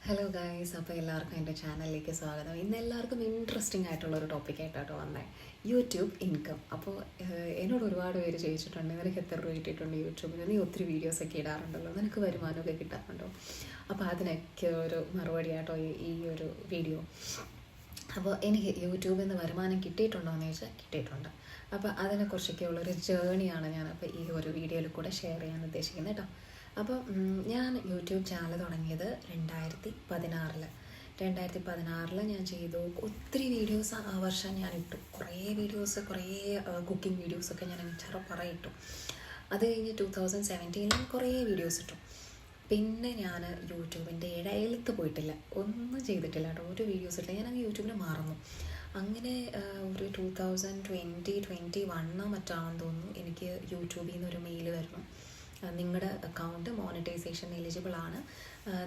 Hello guys, അപ്പോൾ എല്ലാവർക്കും എൻ്റെ ചാനലിലേക്ക് സ്വാഗതം. ഇന്ന് എല്ലാവർക്കും ഇൻട്രസ്റ്റിംഗ് ആയിട്ടുള്ളൊരു ടോപ്പിക്കായിട്ടോ വന്നത് യൂട്യൂബ് ഇൻകം. അപ്പോൾ എന്നോട് ഒരുപാട് പേര് ചോദിച്ചിട്ടുണ്ട്, നിനക്ക് എത്ര രൂപ കിട്ടിയിട്ടുണ്ട് യൂട്യൂബിൽ, നീ ഒത്തിരി വീഡിയോസൊക്കെ ഇടാറുണ്ടല്ലോ, നിനക്ക് വരുമാനമൊക്കെ കിട്ടാറുണ്ടോ? അപ്പോൾ അതിനൊക്കെ ഒരു മറുപടിയായിട്ടോ ഈ ഒരു വീഡിയോ. അപ്പോൾ എനിക്ക് യൂട്യൂബിൽ നിന്ന് വരുമാനം കിട്ടിയിട്ടുണ്ടോ എന്ന് ചോദിച്ചാൽ കിട്ടിയിട്ടുണ്ട്. അപ്പോൾ അതിനെക്കുറിച്ചൊക്കെ ഉള്ളൊരു ജേണിയാണ് ഞാനപ്പോൾ ഈ ഒരു വീഡിയോയിൽ കൂടെ ഷെയർ ചെയ്യാൻ ഉദ്ദേശിക്കുന്നത് കേട്ടോ. അപ്പോൾ ഞാൻ യൂട്യൂബ് ചാനൽ തുടങ്ങിയത് 2016 ഞാൻ ചെയ്തു. ഒത്തിരി വീഡിയോസ് ആ വർഷം ഞാൻ ഇട്ടു. കുറേ കുക്കിംഗ് വീഡിയോസൊക്കെ ഞാൻ ഇട്ടു. അത് കഴിഞ്ഞ് 2017 കുറേ വീഡിയോസ് ഇട്ടു. പിന്നെ ഞാൻ യൂട്യൂബിൻ്റെ ഇടയിലത്ത് പോയിട്ടില്ല, ഒന്നും ചെയ്തിട്ടില്ല കേട്ടോ, ഒരു വീഡിയോസ് ഇട്ടില്ല. ഞാനങ്ങ് യൂട്യൂബിൽ മാറുന്നു. അങ്ങനെ ഒരു 2021 മറ്റാണെന്ന് തോന്നുന്നു, എനിക്ക് യൂട്യൂബിൽ നിന്നൊരു മെയിൽ വരുന്നു, നിങ്ങളുടെ അക്കൗണ്ട് മോണിറ്റൈസേഷൻ എലിജിബിൾ ആണ്,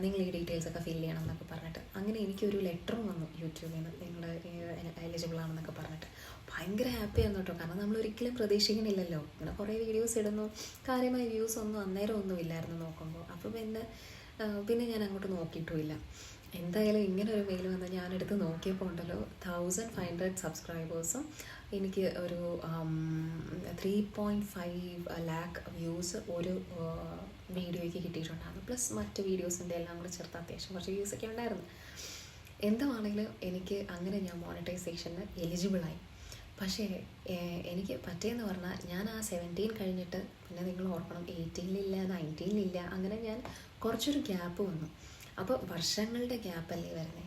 നിങ്ങൾ ഈ ഡീറ്റെയിൽസൊക്കെ ഫില്ല് ചെയ്യണം എന്നൊക്കെ പറഞ്ഞിട്ട്. അങ്ങനെ എനിക്കൊരു ലെറ്ററും വന്നു യൂട്യൂബിൽ നിന്ന്, നിങ്ങൾ എലിജിബിൾ ആണെന്നൊക്കെ പറഞ്ഞിട്ട്. ഭയങ്കര ഹാപ്പിയായിരുന്നു കേട്ടോ, കാരണം നമ്മൾ ഒരിക്കലും പ്രതീക്ഷിക്കണില്ലല്ലോ. ഇങ്ങനെ കുറേ വീഡിയോസ് ഇടുന്നു, കാര്യമായ വ്യൂസ് ഒന്നും അന്നേരം ഒന്നും ഇല്ലായിരുന്നു നോക്കുമ്പോൾ. അപ്പോൾ പിന്നെ ഞാൻ അങ്ങോട്ട് നോക്കിയിട്ടുമില്ല. എന്തായാലും ഇങ്ങനെ ഒരു മെയിൽ വന്ന് ഞാനെടുത്ത് നോക്കിയപ്പോൾ ഉണ്ടല്ലോ, 1500 സബ്സ്ക്രൈബേഴ്സും എനിക്ക് ഒരു 3.5 lakh വ്യൂസ് ഒരു വീഡിയോയ്ക്ക് കിട്ടിയിട്ടുണ്ടായിരുന്നു. പ്ലസ് മറ്റ് വീഡിയോസിൻ്റെ എല്ലാം കൂടെ ചേർത്ത് അത്യാവശ്യം കുറച്ച് വ്യൂസൊക്കെ ഉണ്ടായിരുന്നു. എന്താണെങ്കിലും എനിക്ക് അങ്ങനെ ഞാൻ മോണിറ്റൈസേഷന് എലിജിബിളായി. പക്ഷേ എനിക്ക് പറ്റിയെന്ന് പറഞ്ഞാൽ, ഞാൻ ആ 17 കഴിഞ്ഞിട്ട് പിന്നെ നിങ്ങൾ ഓർക്കണം, 18 19 അങ്ങനെ ഞാൻ കുറച്ചൊരു ഗ്യാപ്പ് വന്നു. അപ്പോൾ വർഷങ്ങളുടെ ഗ്യാപ്പല്ലേ വരുന്നത്.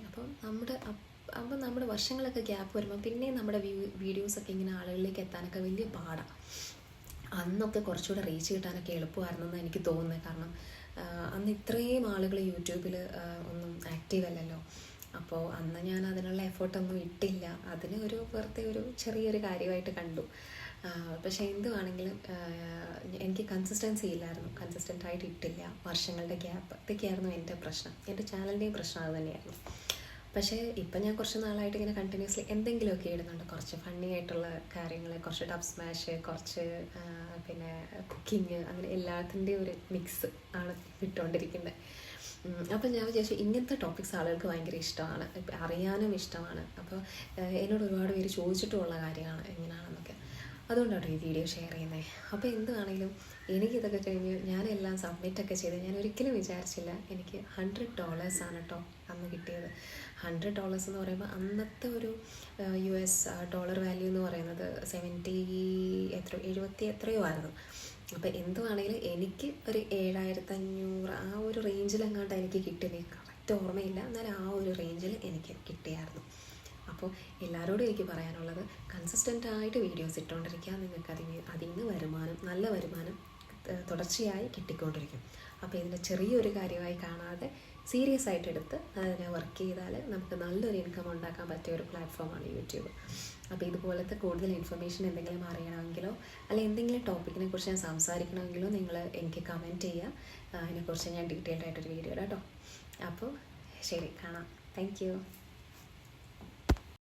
അപ്പോൾ നമ്മുടെ വർഷങ്ങളൊക്കെ ഗ്യാപ്പ് വരുമ്പോൾ പിന്നെ നമ്മുടെ വീഡിയോസൊക്കെ ഇങ്ങനെ ആളുകളിലേക്ക് എത്താനൊക്കെ വലിയ പാടാണ്. അന്നൊക്കെ കുറച്ചുകൂടെ റീച്ച് കിട്ടാനൊക്കെ എളുപ്പമായിരുന്നെന്ന് എനിക്ക് തോന്നുന്നത്. കാരണം അന്ന് ഇത്രയും ആളുകൾ യൂട്യൂബിൽ ഒന്നും ആക്റ്റീവ് അല്ലല്ലോ. അപ്പോൾ അന്ന് ഞാൻ അതിനുള്ള എഫേർട്ടൊന്നും ഇട്ടില്ല. അതിന് വെറുതെ ഒരു ചെറിയൊരു കാര്യമായിട്ട് കണ്ടു. പക്ഷേ എന്തുവാണെങ്കിലും എനിക്ക് കൺസിസ്റ്റൻസി ഇല്ലായിരുന്നു, കൺസിസ്റ്റൻ്റായിട്ട് ഇട്ടില്ല. വർഷങ്ങളുടെ ഗ്യാപ്പ്, ഇതൊക്കെയായിരുന്നു എൻ്റെ പ്രശ്നം. എൻ്റെ ചാനലിൻ്റെയും പ്രശ്നം അത് തന്നെയായിരുന്നു. പക്ഷേ ഇപ്പം ഞാൻ കുറച്ച് നാളായിട്ട് ഇങ്ങനെ കണ്ടിന്യൂസ്ലി എന്തെങ്കിലുമൊക്കെ ഇടുന്നുണ്ട്. കുറച്ച് ഫണ്ണി ആയിട്ടുള്ള കാര്യങ്ങൾ, കുറച്ച് ഡബ് സ്മാഷ്, കുറച്ച് പിന്നെ കുക്കിങ്, അങ്ങനെ എല്ലാത്തിൻ്റെയും ഒരു മിക്സ് ആണ് ഇട്ടുകൊണ്ടിരിക്കുന്നത്. അപ്പം ഞാൻ വിചാരിച്ചു, ഇങ്ങനത്തെ ടോപ്പിക്സ് ആളുകൾക്ക് ഭയങ്കര ഇഷ്ടമാണ്, അറിയാനും ഇഷ്ടമാണ്. അപ്പോൾ എന്നോട് ഒരുപാട് പേര് ചോദിച്ചിട്ടുമുള്ള കാര്യമാണ് എങ്ങനെയാണെന്നൊക്കെ. അതുകൊണ്ടാണ് ഈ വീഡിയോ ഷെയർ ചെയ്യുന്നത്. അപ്പോൾ എന്താണെങ്കിലും എനിക്കിതൊക്കെ കഴിഞ്ഞ് ഞാനെല്ലാം സബ്മിറ്റൊക്കെ ചെയ്ത്, ഞാൻ ഒരിക്കലും വിചാരിച്ചില്ല. എനിക്ക് $100 ആണ് കേട്ടോ അന്ന് കിട്ടിയത്. $100 എന്ന് പറയുമ്പോൾ അന്നത്തെ ഒരു US ഡോളർ വാല്യൂ എന്ന് പറയുന്നത് 70 എത്രയോ ആയിരുന്നു. അപ്പോൾ എന്തുവാണെങ്കിലും എനിക്ക് ഒരു 7500 ആ ഒരു റേഞ്ചിലെങ്ങാണ്ട് എനിക്ക് കിട്ടിയത്. കറക്റ്റ് ഓർമ്മയില്ല, എന്നാലും ആ ഒരു റേഞ്ചിൽ എനിക്ക് കിട്ടിയായിരുന്നു. അപ്പോൾ എല്ലാവരോടും എനിക്ക് പറയാനുള്ളത്, കൺസിസ്റ്റൻ്റായിട്ട് വീഡിയോസ് ഇട്ടുകൊണ്ടിരിക്കുക. നിങ്ങൾക്ക് അതിൽ നിന്ന് നല്ല വരുമാനം തുടർച്ചയായി കിട്ടിക്കൊണ്ടിരിക്കും. അപ്പോൾ ഇതിൻ്റെ ചെറിയൊരു കാര്യമായി കാണാതെ സീരിയസ് ആയിട്ട് എടുത്ത് അതിനെ വർക്ക് ചെയ്താൽ നമുക്ക് നല്ലൊരു ഇൻകം ഉണ്ടാക്കാൻ പറ്റിയ ഒരു പ്ലാറ്റ്ഫോമാണ് യൂട്യൂബ്. അപ്പോൾ ഇതുപോലത്തെ കൂടുതൽ ഇൻഫർമേഷൻ എന്തെങ്കിലും അറിയണമെങ്കിലോ അല്ലെങ്കിൽ എന്തെങ്കിലും ടോപ്പിക്കിനെ കുറിച്ച് ഞാൻ സംസാരിക്കണമെങ്കിലോ നിങ്ങൾ എനിക്ക് കമൻറ്റ് ചെയ്യുക. അതിനെക്കുറിച്ച് ഞാൻ ഡീറ്റെയിൽഡ് ആയിട്ടൊരു വീഡിയോ ഇടാം കേട്ടോ. അപ്പോൾ ശരി, കാണാം. Thank you.